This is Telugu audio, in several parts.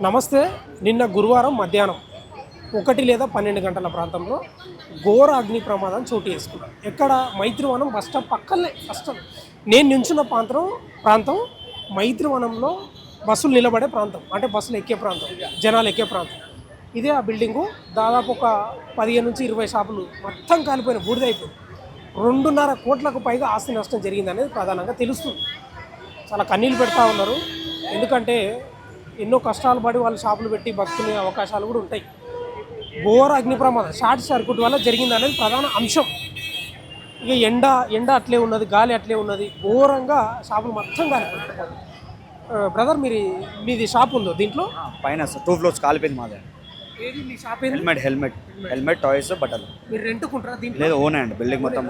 నమస్తే. నిన్న గురువారం మధ్యాహ్నం 1 లేదా 12 గంటల ప్రాంతంలో ఘోర అగ్ని ప్రమాదం చోటు చేసుకున్నాం. ఎక్కడ? మైత్రివనం బస్ స్టాప్ పక్కనే. ఫస్ట్ నేను నించున్న ప్రాంతం మైత్రివనంలో బస్సులు నిలబడే ప్రాంతం, అంటే బస్సులు ఎక్కే ప్రాంతం, జనాలు ఎక్కే ప్రాంతం. ఇదే ఆ బిల్డింగు. దాదాపు ఒక 15 నుంచి 20 షాపులు మొత్తం కాలిపోయిన బూడిదైపోయింది. 2.5 కోట్లకు పైగా ఆస్తి నష్టం జరిగిందనేది ప్రధానంగా తెలుస్తుంది. చాలా కన్నీళ్ళు పెడతా ఉన్నారు. ఎందుకంటే ఎన్నో కష్టాలు పడి వాళ్ళు షాపులు పెట్టి బతుకునే అవకాశాలు కూడా ఉంటాయి. ఘోర అగ్ని ప్రమాదం షార్ట్ సర్క్యూట్ వల్ల జరిగిందనేది ప్రధాన అంశం. ఇక ఎండ అట్లే ఉన్నది, గాలి అట్లే ఉన్నది, ఘోరంగా షాపులు మొత్తం కాలిపోయింది. బ్రదర్, మీది షాప్ ఉందో దీంట్లో? పైన 2 ఫ్లోర్స్ కాలిపోయింది మాదే. ఏది మీ షాప్? ఏంది? హెల్మెట్ టాయ్స్ బట్టలు. మీరు రెంట్కుంటారా దీంట్లో? లేదు, ఓనే అండి. బిల్డింగ్ మొత్తం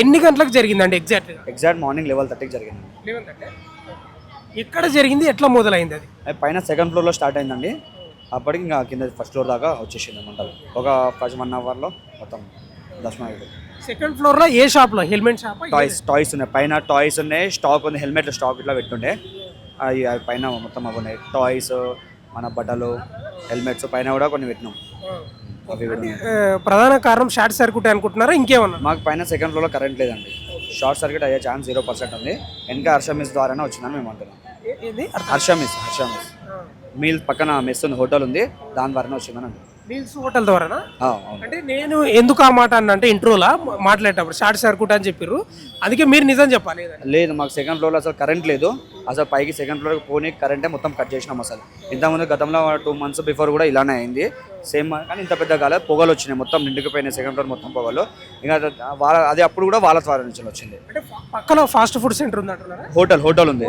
ఎన్ని గంటలకు జరిగిందండి ఎగ్జాక్ట్ మార్నింగ్ 11:30కి జరిగింది. ఎక్కడ జరిగింది, ఎట్లా మొదలైంది అది? పైన 2nd ఫ్లోర్లో స్టార్ట్ అయిందండి. అప్పటికి ఇంకా కింద 1st ఫ్లోర్ దాకా వచ్చేసింది మంటలు. ఒక 1 అవర్లో మొత్తం దర్శనం అయిపోయింది. 2nd ఫ్లోర్లో ఏ షాప్లో? Helmet shop? టాయ్స్ ఉన్నాయి, పైన టాయ్స్ ఉన్నాయి, స్టాక్ ఉంది, హెల్మెట్ స్టాక్ ఇట్లా పెట్టుండే. అవి పైన మొత్తం అవి ఉన్నాయి. టాయ్స్, మన బట్టలు, హెల్మెట్స్ పైన కూడా కొన్ని పెట్టినాం. అవి ప్రధాన కారణం షార్ట్ సర్క్యూట్ అనుకుంటున్నారా, ఇంకేమన్నా? మాకు పైన 2nd ఫ్లోర్లో కరెంట్ లేదండి. షార్ట్ సర్క్యూట్ అయ్యే ఛాన్స్ 0% ఉంది. వెనక హర్షమిస్ ద్వారానే వచ్చిందని మేము అంటున్నాం. హర్షమిస్ మీల్ పక్కన మెస్ ఉంది, హోటల్ ఉంది, దాని ద్వారానే వచ్చిందని అంటున్నాం. మీల్స్ హోటల్ ద్వారానా? అంటే నేను ఎందుకు ఆ మాట అంటే ఇంట్రోలా మాట్లాడేటప్పుడు షార్ట్ సర్క్యూట్ అని చెప్పారు, అందుకే మీరు నిజం చెప్పాలి. లేదు, మాకు 2nd ఫ్లోర్లో అసలు కరెంట్ లేదు. అసలు పైకి 2nd ఫ్లోర్కి పోనీ కరెంటే మొత్తం కట్ చేసినాం. అసలు ఇంతకుముందు గతంలో 2 months బిఫోర్ కూడా ఇలానే అయింది సేమ్, కానీ ఇంత పెద్ద కాలేదు. పొగలు వచ్చినాయి, మొత్తం నిండుకుపోయినాయి 2nd ఫ్లోర్ మొత్తం పొగలు. ఇంకా అది అప్పుడు కూడా వాళ్ళ ద్వారా నుంచి వచ్చింది. పక్కన ఫాస్ట్ ఫుడ్ సెంటర్ ఉంది అంటున్నారా? హోటల్ ఉంది,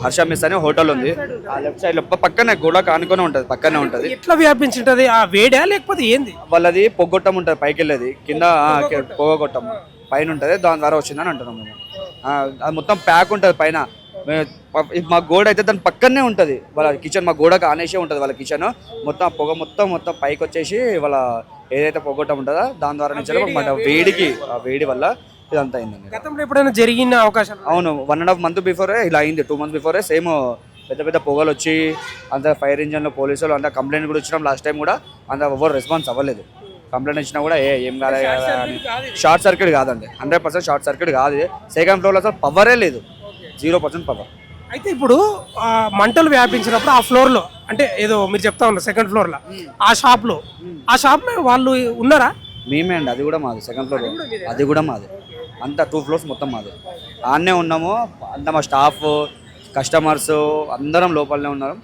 హర్ష మెస్ అని హోటల్ ఉంది. ఆ లెఫ్ట్ సైడ్ లో పక్కనే గోడ కానుకొని ఉంటుంది, పక్కనే ఉంటుంది. ఎట్లా వ్యాపించింటది ఆ వేడా, లేకపోతే ఏంది? వాళ్ళది పొగొట్టం ఉంటుంది, పైకి వెళ్ళేది కింద పొగొట్టం పైన ఉంటుంది, దాని ద్వారా వచ్చిందని అంటున్నాం మేము. అది మొత్తం ప్యాక్ ఉంటుంది పైన. మా గోడ అయితే దాని పక్కనే ఉంటుంది వాళ్ళ కిచెన్. మా గోడకు ఆనేసే ఉంటుంది వాళ్ళ కిచెన్. మొత్తం పొగ మొత్తం పైకి వచ్చేసి వాళ్ళ ఏదైతే పొగొట్టం ఉంటుందో దాని ద్వారా నుంచి మన వేడికి, ఆ వేడి వల్ల ఇదంతా అయిందండి. గతంలో ఎప్పుడైనా జరిగిన అవకాశం? అవును, 1.5 month బిఫోరే ఇలా అయింది. 2 months బిఫోరే సేమ్ పెద్ద పొగలు వచ్చి అంత ఫైర్ ఇంజన్లో పోలీసులు అంతా కంప్లైంట్ కూడా ఇచ్చినాం. లాస్ట్ టైం కూడా అంత ఎవరు రెస్పాన్స్ అవ్వలేదు. కంప్లైంట్ ఇచ్చినా కూడా ఏం కాలేదు అని. షార్ట్ సర్క్యూట్ కాదండి, 100% షార్ట్ సర్క్యూట్ కాదు. 2nd ఫ్లోర్లో అసలు పవరే లేదు, 0% పవర్. అయితే ఇప్పుడు మంటలు వ్యాపించినప్పుడు ఆ ఫ్లోర్లో, అంటే ఏదో మీరు చెప్తా ఉన్నారు 2nd ఫ్లోర్లో ఆ షాప్లో వాళ్ళు ఉన్నారా? మేమే అండి, అది కూడా మాది. 2nd ఫ్లోర్ అది కూడా మాది. అంతా 2 floors మొత్తం మాది. ఆడనే ఉన్నాము, అంతా మా స్టాఫ్, కస్టమర్స్ అందరం లోపలనే ఉన్నారు.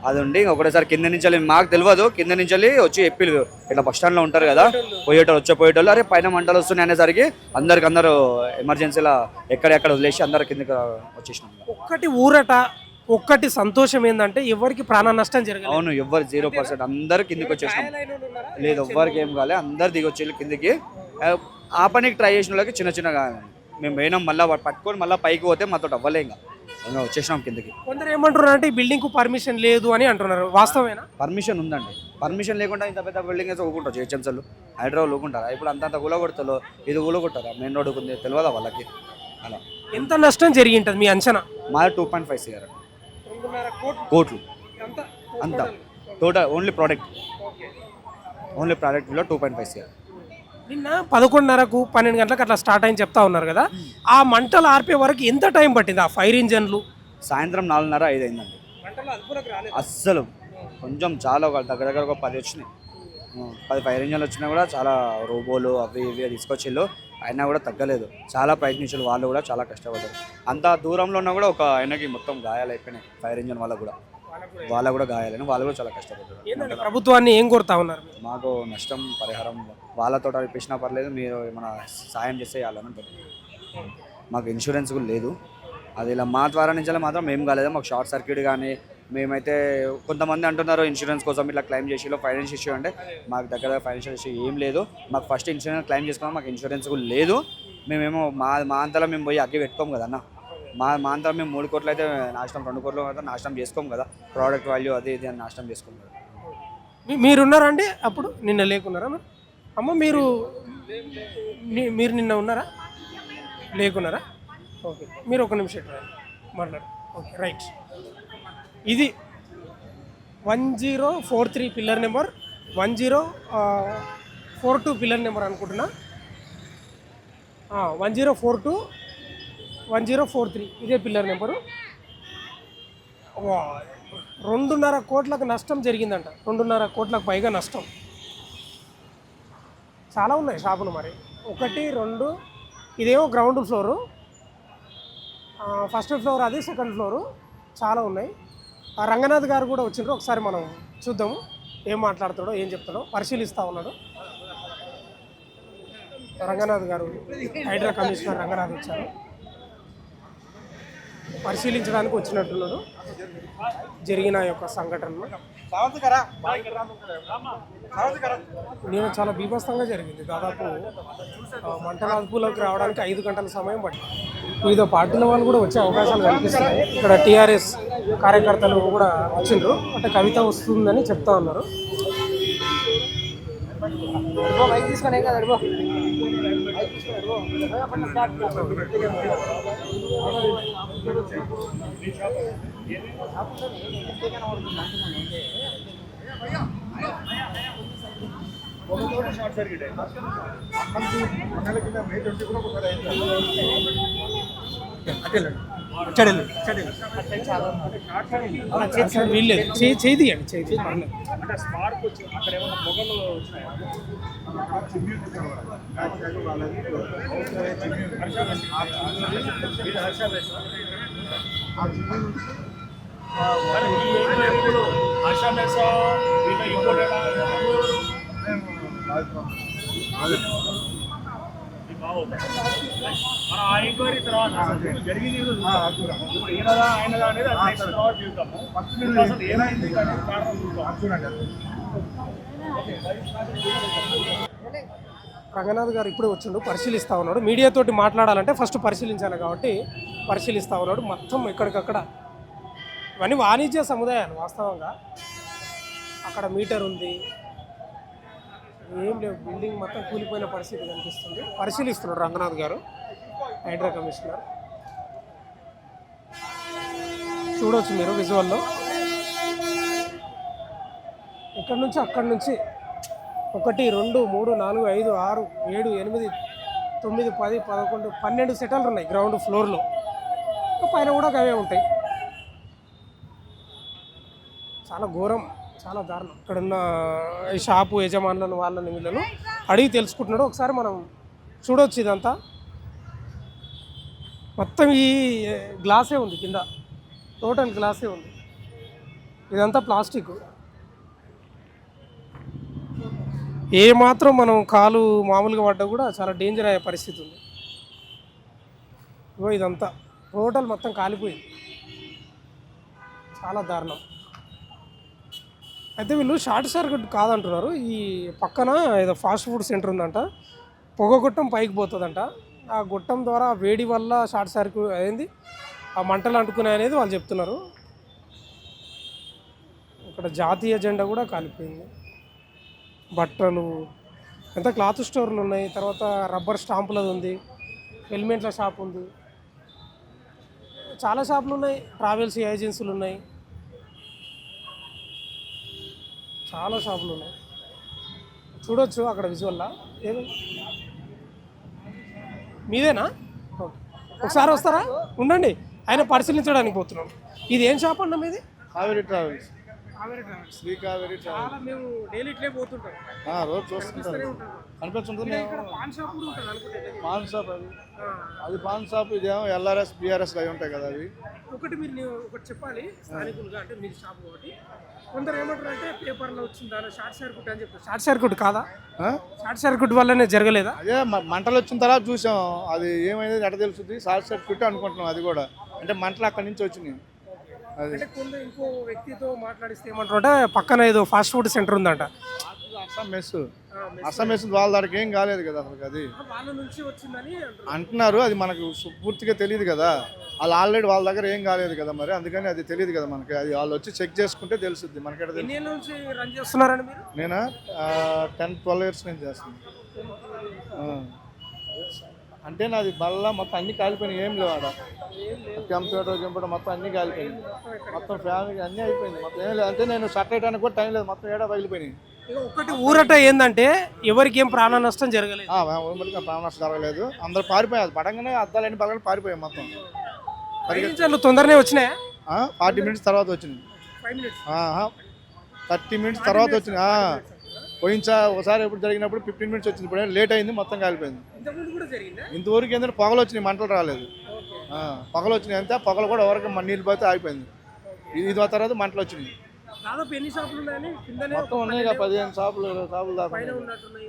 అది ఉండి ఒకటేసారి కింద నుంచి మాకు తెలియదు, కింద నుంచి వచ్చి చెప్పిలు ఇట్లా బస్ స్టాండ్లో ఉంటారు కదా, పోయేటోళ్ళు అరే పైన మంటలు వస్తున్నాయి అనేసరికి అందరూ ఎమర్జెన్సీలా ఎక్కడెక్కడ వదిలేసి అందరు కిందకి వచ్చేసినాం. ఒక్కటి ఊరట, ఒక్కటి సంతోషం ఏంటంటే ఎవరికి ప్రాణ నష్టం జరగదు. అవును, ఎవరు 0%, అందరు కిందికి వచ్చేసినాం. లేదు, ఎవ్వరికి ఏం కాలే, అందరు దిగి వచ్చి కిందికి. ఆ పనికి ట్రై చేసిన వాళ్ళకి చిన్నగా మేము పోయినాం. మళ్ళీ పట్టుకొని మళ్ళీ పైకి పోతే మాతో అవ్వలే, ఇంకా వచ్చేసినాం కిందకి. కొందరు ఏమంటున్నారు అంటే ఈ బిల్డింగ్ కు పర్మిషన్ లేదు అని అంటున్నారు, వాస్తవేనా? పర్మిషన్ ఉందండి. పర్మిషన్ లేకుండా ఇంత పెద్ద బిల్డింగ్ అయితే ఊకుంటారు, హెచ్ఎంసీలు హైదరాబాద్ ఊకుంటారా? ఇప్పుడు అంత కూలగొడతారు, ఇది కూలగొట్టారా? మెయిన్ రోడ్డుకు ఉంది, తెలియదా వాళ్ళకి? అలా ఎంత నష్టం జరిగి ఉంటుంది మీ అంచనా? మాది 2.5 CR కోట్లు అంతా టోటల్. ఓన్లీ ప్రోడక్ట్ విలో 2.5 CR. నిన్న 11:30కు 12 గంటలకు అట్లా స్టార్ట్ అయింది చెప్తా ఉన్నారు కదా, ఆ మంటలు ఆర్పే వరకు ఎంత టైం పట్టింది? ఆ ఫైర్ ఇంజన్లు సాయంత్రం 4:30-5 అయిందండి. అస్సలు కొంచెం చాలా దగ్గర ఒక 10 వచ్చినాయి. 10 ఫైర్ ఇంజన్లు వచ్చినా కూడా చాలా రోబోలు అవి ఇవి తీసుకొచ్చిళ్ళు, అయినా కూడా తగ్గలేదు. చాలా ప్రయత్నించారు వాళ్ళు కూడా, చాలా కష్టపడ్డారు. అంత దూరంలో ఉన్నా కూడా ఒక ఆయనకి మొత్తం గాయాలు అయిపోయినాయి. ఫైర్ ఇంజన్ వాళ్ళకు కూడా గాయాలని, వాళ్ళు కూడా చాలా కష్టపడ్డారు. ప్రభుత్వాన్ని ఏం కోరుతా ఉన్నారు? మాకు నష్టం పరిహారం వాళ్ళతో ఇప్పించినా పర్లేదు, మీరు ఏమైనా సాయం చేస్తే చేయాలని. మాకు ఇన్సూరెన్స్ కూడా లేదు. అది ఇలా మా ద్వారా నుంచి మాత్రం మేము కాలేదు. మాకు షార్ట్ సర్క్యూట్ కానీ మేమైతే కొంతమంది అంటున్నారు ఇన్సూరెన్స్ కోసం ఇట్లా క్లెయిమ్ చేసి ఫైనాన్షియల్ ఇష్యూ అంటే, మాకు దగ్గర ఫైనాన్షియల్ ఇష్యూ ఏం లేదు. మాకు ఫస్ట్ ఇన్సూరెన్స్ క్లెయిమ్ చేసుకున్నాం, మాకు ఇన్సూరెన్స్ కూడా లేదు. మేమేమో మా అంతలో మేము పోయి అగ్గి పెట్టుకోము కదన్న. మా అంతలో మేము 3 కోట్లు అయితే నాశనం, 2 కోట్లు అయితే నాశనం చేసుకోము కదా. ప్రోడక్ట్ వాల్యూ అది ఇది అని నాశనం చేసుకోము కదా. మీరున్నారా అండి అప్పుడు? నిన్న లేకున్నారా అమ్మ? మీరు నిన్న ఉన్నారా, లేకున్నారా? ఓకే, మీరు ఒక నిమిషం మాట్లాడు. Okay, right. ఇది 1043 పిల్లర్ నెంబర్, 1042 పిల్లర్ నెంబర్ అనుకుంటున్నా. 1042 1043 ఇదే పిల్లర్ నెంబరు. 2.5 కోట్లకు నష్టం జరిగిందంట. 2.5 కోట్లకు పైగా నష్టం. చాలా ఉన్నాయి షాపులు మరి. 1 2 ఇదేమో గ్రౌండ్ ఫ్లోరు, ఫస్ట్ ఫ్లోర్ అది, సెకండ్ ఫ్లోరు. చాలా ఉన్నాయి. రంగనాథ్ గారు కూడా వచ్చిండ్రు. ఒకసారి మనం చూద్దాము ఏం మాట్లాడతాడో, ఏం చెప్తాడో. పరిశీలిస్తూ ఉన్నాడు రంగనాథ్ గారు. హైడ్రా కమిషనర్ రంగనాథ్ వచ్చారు, పరిశీలించడానికి వచ్చినట్టున్నాడు జరిగిన యొక్క సంఘటనలు. నేను చాలా బీభత్సంగా జరిగింది. దాదాపు మంటల అదుపులోకి రావడానికి 5 గంటల సమయం పట్టింది. వివిధ పార్టీల వాళ్ళు కూడా వచ్చే అవకాశాలు కనిపిస్తాయి. ఇక్కడ టీఆర్ఎస్ కార్యకర్తలు కూడా వచ్చిండ్రు. అంటే కవిత వస్తుందని చెప్తా ఉన్నారు. వీళ్ళేది చేయండి చేయి. ఎంక్వైరీ తర్వాత జరిగింది ఈయనదా ఆయనదా అనేది నెక్స్ట్ తర్వాత చూద్దాము. అసలు ఏమైంది కారణం చూద్దాం. రంగనాథ్ గారు ఇప్పుడే వచ్చిండు, పరిశీలిస్తూ ఉన్నాడు. మీడియాతోటి మాట్లాడాలంటే ఫస్ట్ పరిశీలించాలి కాబట్టి పరిశీలిస్తూ ఉన్నాడు. మొత్తం ఎక్కడికక్కడ ఇవన్నీ వాణిజ్య సముదాయాలు. వాస్తవంగా అక్కడ మీటర్ ఉంది, ఏం లేవు. బిల్డింగ్ మొత్తం కూలిపోయిన పరిస్థితి కనిపిస్తుంది. పరిశీలిస్తున్నాడు రంగనాథ్ గారు, హైడ్రా కమిషనర్. చూడవచ్చు మీరు విజువల్లో. ఇక్కడ నుంచి అక్కడి నుంచి 1 2 3 4 5 6 7 8 9 10 11 12 సెటర్లు ఉన్నాయి గ్రౌండ్ ఫ్లోర్లో. పైన కూడా అవే ఉంటాయి. చాలా ఘోరం, చాలా దారుణం. ఇక్కడున్న ఈ షాపు యజమానులను వాళ్ళని వీళ్ళను అడిగి తెలుసుకుంటున్నాడు. ఒకసారి మనం చూడవచ్చు. ఇదంతా మొత్తం ఈ గ్లాసే ఉంది, కింద టోటల్ గ్లాసే ఉంది. ఇదంతా ప్లాస్టిక్. ఏమాత్రం మనం కాలు మామూలుగా పడ్డా కూడా చాలా డేంజర్ అయ్యే పరిస్థితి ఉంది. ఇదంతా టోటల్ మొత్తం కాలిపోయింది. చాలా దారుణం. అయితే వీళ్ళు షార్ట్ సర్క్యూట్ కాదంటున్నారు. ఈ పక్కన ఏదో ఫాస్ట్ ఫుడ్ సెంటర్ ఉందంట. పొగ గుట్టం పైకి పోతుందంట. ఆ గుట్టం ద్వారా వేడి వల్ల షార్ట్ సర్క్యూట్ అయింది, ఆ మంటలు అంటుకున్నాయి అనేది వాళ్ళు చెప్తున్నారు. ఇక్కడ జాతీయ జెండా కూడా కాలిపోయింది. బట్టలు, ఎంత క్లాత్ స్టోర్లు ఉన్నాయి. తర్వాత రబ్బర్ స్టాంపులది ఉంది, హెల్మెట్ల షాప్ ఉంది, చాలా షాపులు ఉన్నాయి. ట్రావెల్స్ ఏజెన్సీలు ఉన్నాయి, చాలా షాపులు ఉన్నాయి. చూడొచ్చు అక్కడ విజువల్లా. ఏది మీదేనా? ఒకసారి వస్తారా? ఉండండి, ఆయన పరిశీలించడానికి పోతున్నాం. ఇది ఏం షాప్ అన్న మీది? Kaveri travels. Kaveri travels. Shri Kaveri travels. చాలా మేము డైలీ ఇట్లే పోతుంటాం. రోజు చూస్తుంటారు, కనిపిస్తుంటుంది. ఇక్కడ పాన్ షాప్ కూడా ఉంటుంది అనుకుంటే. పాన్ షాప్ అది పాన్ షాప్. ఇదేమో ఎల్ఆర్ఎస్ బిఆర్ఎస్ అవి ఉంటాయి కదా అవి. మీరు ఒకటి చెప్పాలి స్థానికులుగా, అంటే మీరు షాప్ ఒకటి. కొందరు ఏమంటారు అంటే పేపర్లో వచ్చిందా షార్ట్ సర్క్యూట్ అని చెప్తారు. షార్ట్ సర్క్యూట్ కాదా? షార్ట్ సర్క్యూట్ వల్లనే జరగలేదా? అదే మంటలు వచ్చిన తర్వాత చూసాం. అది ఏమైంది ఎట్ట తెలుస్తుంది? షార్ట్ సర్క్యూట్ అనుకుంటున్నాం. అది కూడా అంటే మంటలు అక్కడి నుంచి వచ్చినాయి. అది కొంత ఇంకో వ్యక్తితో మాట్లాడిస్తే ఏమంటారు అంటే పక్కన ఏదో ఫాస్ట్ ఫుడ్ సెంటర్ ఉందంట. అస్సాం మెస్ వాళ్ళ దానికి ఏం కాలేదు కదా అసలు. అది వాళ్ళ నుంచి వచ్చిందని అంటున్నారు. అది మనకు పూర్తిగా తెలియదు కదా. వాళ్ళు ఆల్రెడీ వాళ్ళ దగ్గర ఏం కాలేదు కదా, మరి అందుకని అది తెలియదు కదా మనకి. అది వాళ్ళు వచ్చి చెక్ చేసుకుంటే తెలుస్తుంది మనకి. ఎన్ని ఏళ్ళ నుంచి రన్ చేస్తున్నారండి మీరు? నేనా 10-12 ఇయర్స్ నుంచి చేస్తాను. అంటే నాది బల్ల మొత్తం అన్ని కాలిపోయినాయి, ఏం లేవు ఆడ. కంప్యూటర్ మొత్తం అన్ని కాలిపోయింది, మొత్తం ఫ్యామిలీ అన్నీ అయిపోయింది, మొత్తం ఏం లేదు. అంటే నేను షట్ వేయడానికి కూడా టైం లేదు, మొత్తం ఏడా పగిలిపోయినాయి. ఇక ఒకటి ఊరట ఏంటంటే ఎవరికి ఏం ప్రాణ నష్టం జరగలేదు. ప్రాణ నష్టం జరగలేదు, అందరూ పారిపోయారు. అది పడంగానే అద్దాలన్నీ పగలని పారిపోయాయి మొత్తం. పరిగెత్తాలు తొందరనే వచ్చినాయా? 40 మినిట్స్ తర్వాత వచ్చింది. 30 మినిట్స్ తర్వాత వచ్చింది. ఒకసారి ఎప్పుడు జరిగినప్పుడు 15 మినిట్స్ వచ్చింది, ఇప్పుడు లేట్ అయింది, మొత్తం కాలిపోయింది. ఇంతవరకు ఏంటంటే పొగలు వచ్చినాయి, మంటలు రాలేదు. పొగలు వచ్చినాయి అంతే, పొగలు కూడా ఎవరికి నీళ్ళు పోతే ఆగిపోయింది. ఇది తర్వాత మంటలు వచ్చినాయి. దాదాపు ఎన్ని షాపులు ఉన్నాయని కిందనే మొత్తం ఉన్నాయి 15 షాపులు దాకా. పైన ఉన్నట్టున్నాయి.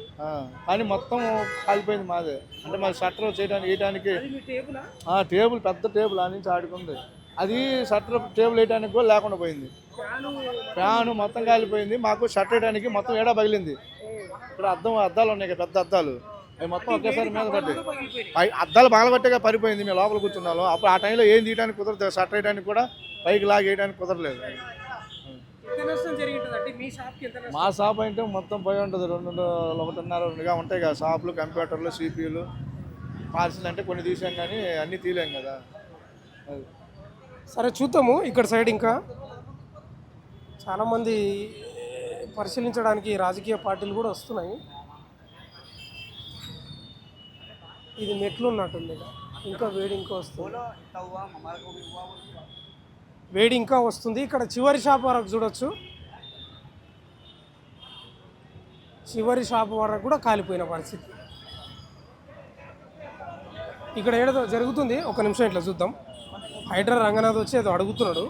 కానీ మొత్తం కాలిపోయింది మాదే. అంటే మాది షట్టర్ వేయడానికి అది మీ టేబులా? టేబుల్, పెద్ద టేబుల్ ఆ నుంచి ఆడుకుంది. అది షట్టర్ టేబుల్ వేయడానికి కూడా లేకుండా పోయింది. ఫ్యాను మొత్తం కాలిపోయింది. మాకు షట్టర్ వేయడానికి మొత్తం ఏడా పగిలింది. ఇక్కడ అద్దాలు ఉన్నాయి కదా, పెద్ద అద్దాలు, అవి మొత్తం ఒకేసారి మీద పడ్డాయి. అద్దాలు పగలగొట్టేగా పడిపోయింది. మేము లోపల కూర్చున్నాము. అప్పుడు ఆ టైంలో ఏం తీయడానికి కుదరదు, షట్టర్ వేయడానికి కూడా పైకి లాగేయడానికి కుదరలేదు. మా షాప్ అంటే మొత్తం పోయి ఉంటుంది, 1.5-2 ఉంటాయి కదా షాపులు, కంప్యూటర్లు, సిపియూలు, పార్సిల్ అంటే కొన్ని తీసాం కానీ అన్నీ తీయలేం కదా. సరే చూద్దాము. ఇక్కడ సైడ్ ఇంకా చాలామంది పరిశీలించడానికి రాజకీయ పార్టీలు కూడా వస్తున్నాయి. ఇది మెట్లు ఉన్నట్టుంది, ఇంకా వేడి ఇంకా వస్తుంది, వేడి ఇంకా వస్తుంది. ఇక్కడ చివరి షాప్ వరకు చూడొచ్చు, చివరి షాప్ వరకు కూడా కాలిపోయిన పరిస్థితి. ఇక్కడ ఏదో జరుగుతుంది, ఒక నిమిషం ఇట్లా చూద్దాం. హైడ్రా రంగనాథ్ వచ్చి ఏదో అడుగుతున్నాడు.